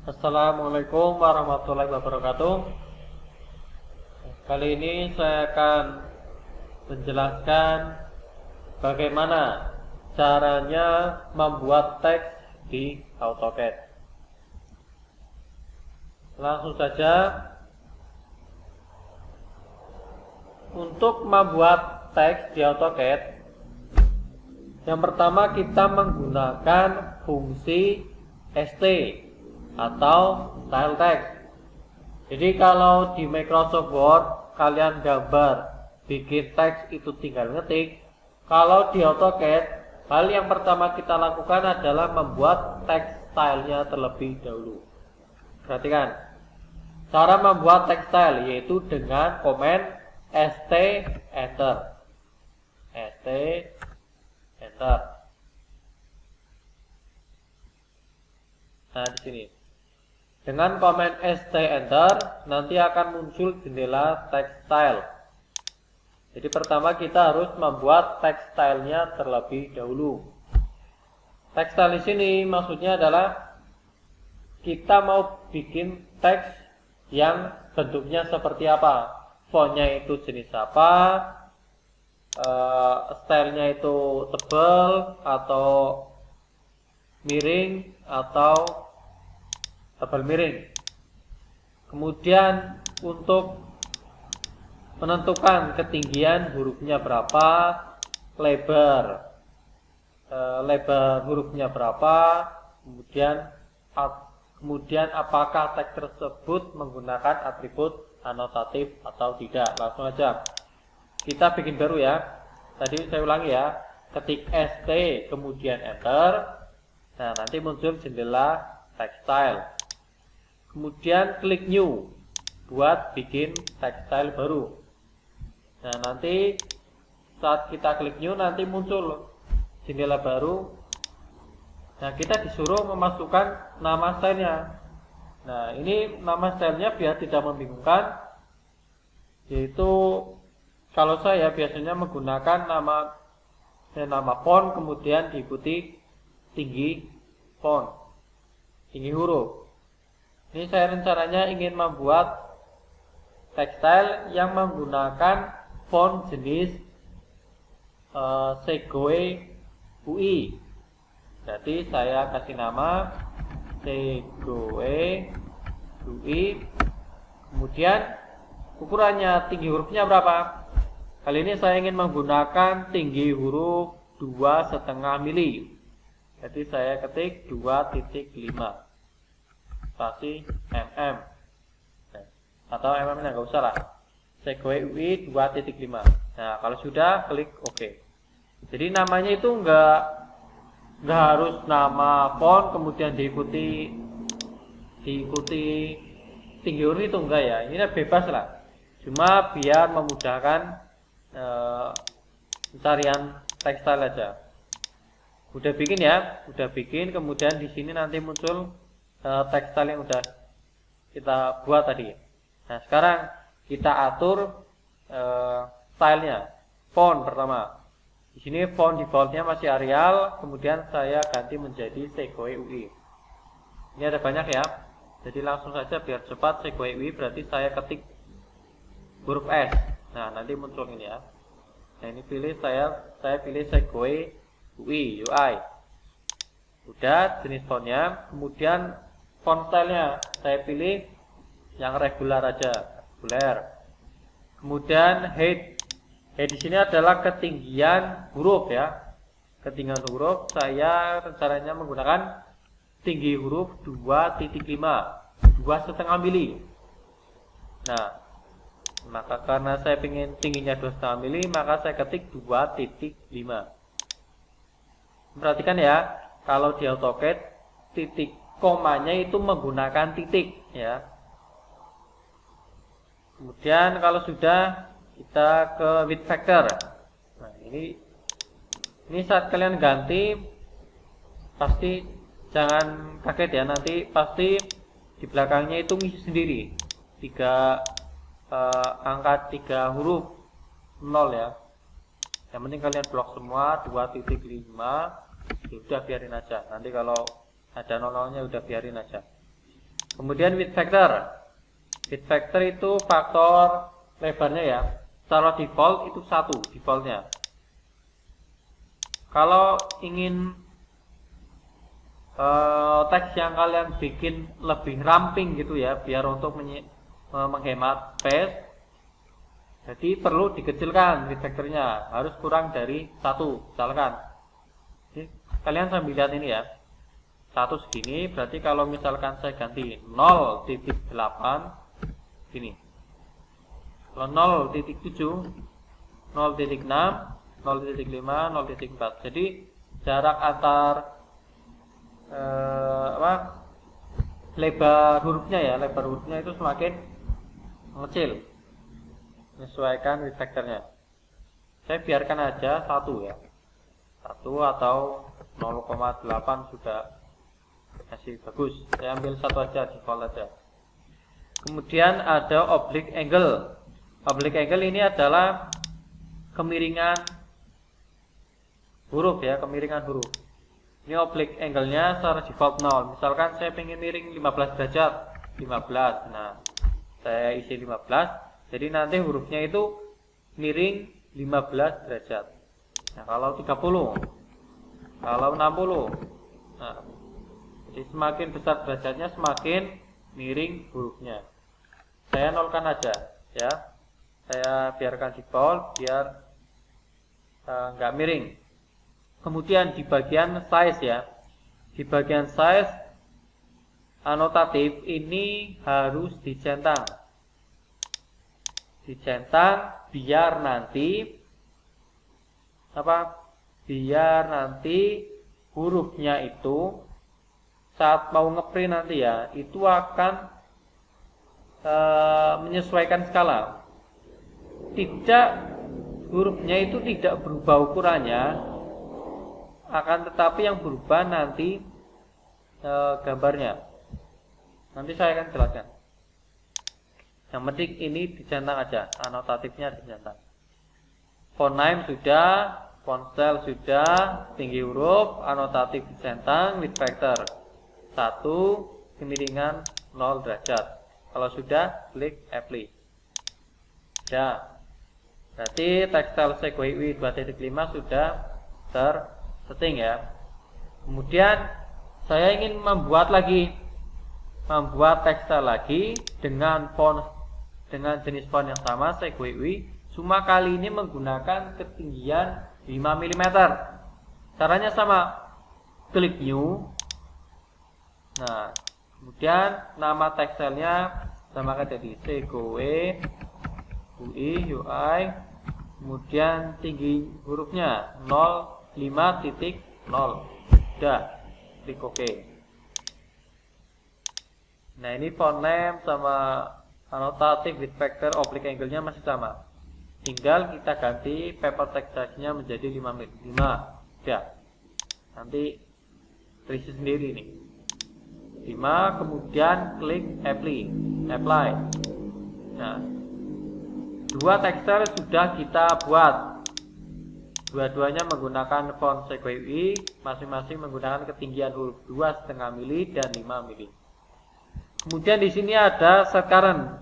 Assalamualaikum warahmatullahi wabarakatuh. Kali ini saya akan menjelaskan bagaimana caranya membuat teks di AutoCAD. Langsung saja, untuk membuat teks di AutoCAD, yang pertama kita menggunakan fungsi ST atau style text. Jadi kalau di Microsoft Word kalian gambar bikin teks itu tinggal ngetik. Kalau di AutoCAD, hal yang pertama kita lakukan adalah membuat teks stylenya terlebih dahulu. Perhatikan, cara membuat teks style yaitu dengan komen ST Enter. ST Enter. Nah, di sini. Dengan komen ST Enter, nanti akan muncul jendela text style. Jadi pertama kita harus membuat text stylenya terlebih dahulu. Text style di sini maksudnya adalah kita mau bikin teks yang bentuknya seperti apa, fontnya itu jenis apa, stylenya itu tebal atau miring atau tebal miring. Kemudian untuk menentukan ketinggian hurufnya berapa, lebar hurufnya berapa, kemudian apakah teks tersebut menggunakan atribut anotatif atau tidak. Langsung aja kita bikin baru ya. Tadi saya ulangi ya, ketik ST kemudian Enter. Nah, nanti muncul jendela text style. Kemudian klik new buat bikin text style baru. Nah, nanti saat kita klik new nanti muncul jendela baru. Nah, kita disuruh memasukkan nama stylenya. Nah, ini nama stylenya biar tidak membingungkan, yaitu kalau saya biasanya menggunakan nama font kemudian diikuti tinggi font, tinggi huruf. Ini saya rencananya ingin membuat tekstil yang menggunakan font jenis Segoe UI. Jadi saya kasih nama Segoe UI. Kemudian ukurannya, tinggi hurufnya berapa? Kali ini saya ingin menggunakan tinggi huruf 2,5 mili. Jadi saya ketik 2.5 spasi mm, atau mm nya nggak usah lah, Segoe UI 2.5. Nah, kalau sudah klik OK. Jadi namanya itu nggak harus nama font kemudian diikuti tinggi huruf itu, enggak ya. Ini bebas lah, cuma biar memudahkan pencarian tekstil aja. Udah bikin ya, udah bikin. Kemudian di sini nanti muncul tekstil yang udah kita buat tadi. Nah, sekarang kita atur stylenya. Font pertama. Di sini font defaultnya masih Arial, kemudian saya ganti menjadi Segoe UI. Ini ada banyak ya. Jadi langsung saja biar cepat, Segoe UI berarti saya ketik huruf S. Nah, nanti muncul ini ya. Nah, ini pilih saya pilih Segoe UI. Udah, jenis fontnya. Kemudian font stylenya saya pilih yang regular aja, regular. Kemudian height di sini adalah ketinggian huruf ya. Ketinggian huruf saya rencananya menggunakan tinggi huruf 2.5, 2,5 mili. Nah, maka karena saya ingin tingginya 2,5 mili, maka saya ketik 2.5. Perhatikan ya, kalau di AutoCAD titik komanya itu menggunakan titik ya. Kemudian kalau sudah, kita ke width factor. Nah, ini saat kalian ganti pasti jangan kaget ya, nanti pasti di belakangnya itu ngisi sendiri angka 3 huruf 0 ya. Yang penting kalian blok semua 2.5. Ya udah biarin aja. Nanti kalau ada nol-nolnya udah biarin aja. Kemudian width factor. Width factor itu faktor lebarnya ya. Secara default itu 1 defaultnya. Kalau ingin teks yang kalian bikin lebih ramping gitu ya, biar untuk menghemat space, jadi perlu dikecilkan width factornya, harus kurang dari 1 misalkan. Jadi, kalian sambil lihat ini ya, 1 segini, berarti kalau misalkan saya ganti 0.8 gini, kalau 0.7, 0.6, 0.5, 0.4. Jadi jarak antar lebar hurufnya ya, lebar hurufnya itu semakin mengecil, menyesuaikan width factornya. Saya biarkan aja 1 ya, 1 atau 0,8 sudah masih bagus. Saya ambil 1 aja, default aja. Kemudian ada oblique angle. Oblique angle ini adalah kemiringan huruf ya, kemiringan huruf. Ini oblique angle-nya secara default 0. Misalkan saya pengen miring 15 derajat, 15. Nah, saya isi 15. Jadi nanti hurufnya itu miring 15 derajat. Nah, kalau 30, kalau 60. Nah, jadi semakin besar derajatnya semakin miring hurufnya. Saya nolkan aja ya. Saya biarkan default biar nggak miring. Kemudian di bagian size ya, di bagian size anotatif ini harus dicentang, biar nanti biar nanti hurufnya itu saat mau ngeprint nanti ya, itu akan menyesuaikan skala. Hurufnya itu tidak berubah ukurannya, akan tetapi yang berubah nanti gambarnya. Nanti saya akan jelaskan. Yang penting ini dicentang aja, anotatifnya dicentang. Font name sudah, font style sudah, tinggi huruf, anotatif dicentang, width factor 1, kemiringan 0 derajat. Kalau sudah, klik apply. Ya. Berarti textile Segway 2.5 sudah tersetting ya. Kemudian saya ingin membuat textile lagi dengan jenis font yang sama, Segway, cuma kali ini menggunakan ketinggian 5 mm. Caranya sama, klik new. Nah, kemudian nama textile-nya samakan jadi Segway UI, kemudian tinggi hurufnya 05.0. Udah, klik OK. Nah, ini font name sama anotatif width factor oblique angle-nya masih sama. Tinggal kita ganti paper text size-nya menjadi 5. Udah. Nanti terisi sendiri nih. 5, kemudian klik apply. Nah, 2 tekstil sudah kita buat. Dua-duanya menggunakan font Segway, masing-masing menggunakan ketinggian huruf 2,5 mili dan 5 mili. Kemudian di sini ada set current.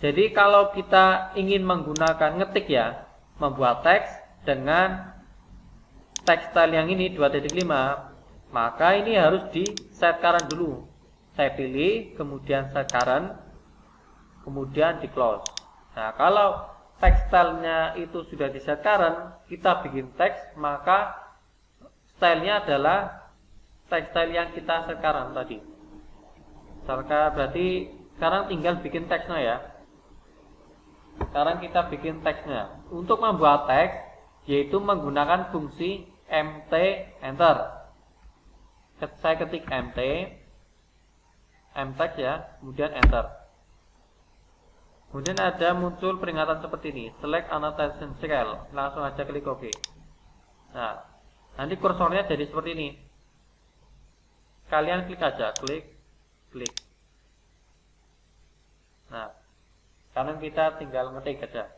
Jadi kalau kita ingin menggunakan ngetik ya, membuat teks dengan text style yang ini 2.5, maka ini harus di set current dulu. Saya pilih, kemudian set current, kemudian di close. Nah, kalau tekstilnya itu sudah di set current, kita bikin teks, maka stylenya adalah tekstil yang kita set current tadi. Misalkan berarti sekarang tinggal bikin teksnya ya. Sekarang kita bikin teksnya. Untuk membuat teks, yaitu menggunakan fungsi mt enter. Saya ketik mtext ya, kemudian enter. Kemudian ada muncul peringatan seperti ini, select annotation scale. Langsung aja klik OK. Nah, nanti kursornya jadi seperti ini. Kalian klik aja, klik. Nah, sekarang kita tinggal ngetik aja.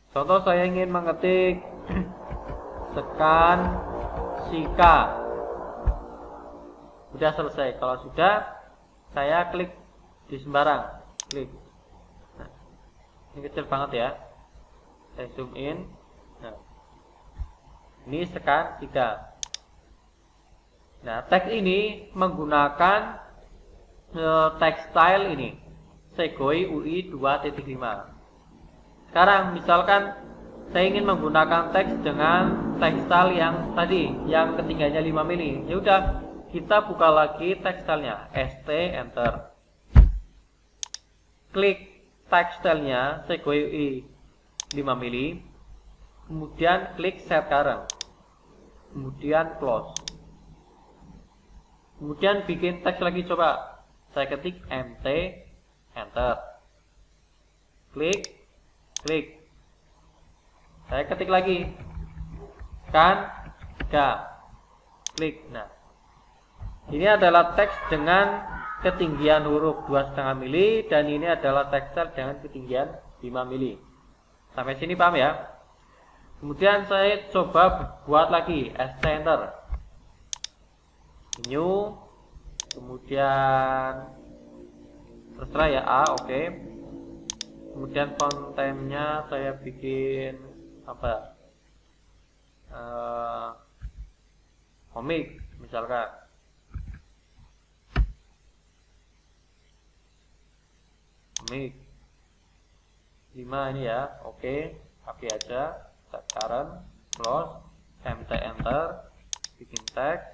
Contoh saya ingin mengetik scan Sika. Sudah selesai. Kalau sudah, saya klik di sembarang, klik. Nah, ini kecil banget ya. Saya zoom in. Nah, ini scan 3. Nah, teks ini menggunakan text style ini, Segoe UI 2.5. Sekarang misalkan saya ingin menggunakan teks dengan text style yang tadi, yang ketinggiannya 5 mili. Ya udah, kita buka lagi text stylenya, ST enter. Klik text stylenya Segoe UI 5 mili. Kemudian klik set current. Kemudian close. Kemudian bikin teks lagi, coba. Saya ketik MT enter. Klik, klik. Saya ketik lagi kan klik. Nah, ini adalah teks dengan ketinggian huruf 2,5 mili dan ini adalah text style dengan ketinggian 5 mili. Sampai sini paham ya? Kemudian saya coba buat lagi ST enter. New, kemudian terserah ya A, oke. Kemudian kontennya saya bikin apa? Komik misalkan. Komik 5 ini ya, oke. Copy aja, set current, close, MT enter, bikin teks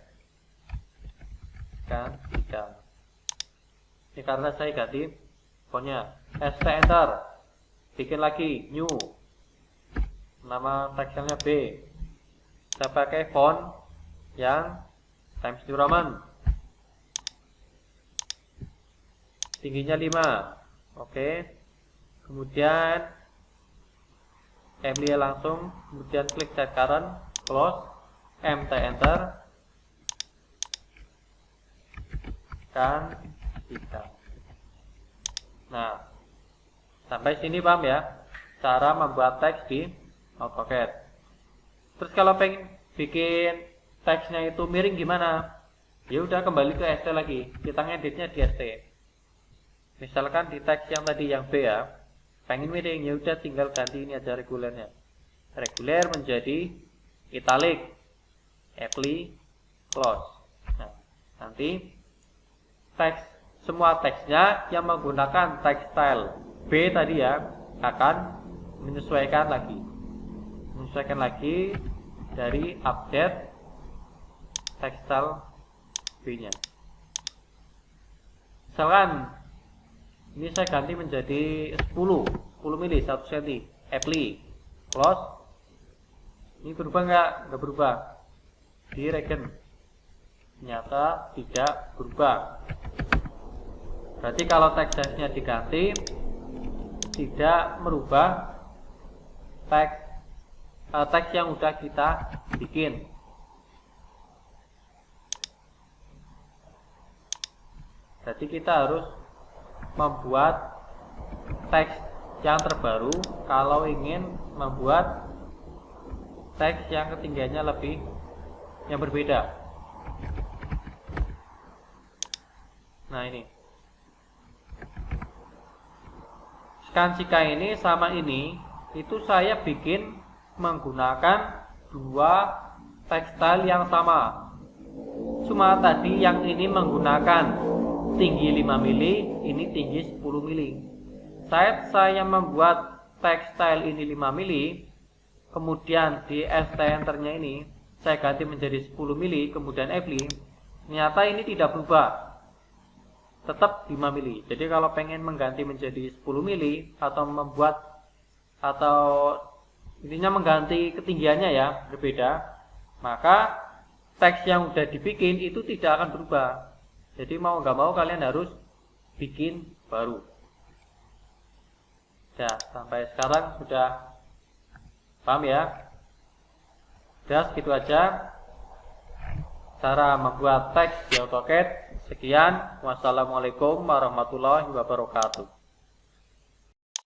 kan 3. Ini karena saya ganti fontnya, ST enter, bikin lagi new, nama teksnya B. Saya pakai font yang Times New Roman, tingginya 5, oke. Kemudian Emily langsung, kemudian klik set current, close, MT enter kan 3. Nah, sampai sini paham ya cara membuat teks di AutoCAD. Terus kalau pengen bikin teksnya itu miring gimana? Ya udah, kembali ke ST lagi, kita ngeditnya di ST. Misalkan di teks yang tadi yang B ya, pengen miring, ya udah tinggal ganti ini aja regulernya. Reguler menjadi italic, apply, close. Nah, nanti teks, semua teksnya yang menggunakan text style B tadi ya akan menyesuaikan lagi dari update text style B nya. Misalkan ini saya ganti menjadi 10 mili 1 cm, apply, close. Ini berubah nggak berubah. Di regen ternyata tidak berubah. Berarti kalau teks size-nya diganti tidak merubah teks yang udah kita bikin. Jadi kita harus membuat teks yang terbaru kalau ingin membuat teks yang ketinggiannya yang berbeda. Nah, ini Scansika ini sama ini itu saya bikin menggunakan dua tekstil yang sama. Cuma tadi yang ini menggunakan tinggi 5 mili, ini tinggi 10 mili. Saat saya membuat tekstil ini 5 mili, kemudian di ST enternya ini saya ganti menjadi 10 mili, kemudian apply, ternyata ini tidak berubah, tetap 5 mili. Jadi kalau pengen mengganti menjadi 10 mili atau intinya mengganti ketinggiannya ya berbeda, maka teks yang udah dibikin itu tidak akan berubah. Jadi mau nggak mau kalian harus bikin baru. Ya, sampai sekarang sudah paham ya? Udah segitu aja cara membuat teks di AutoCAD. Sekian, wassalamualaikum warahmatullahi wabarakatuh.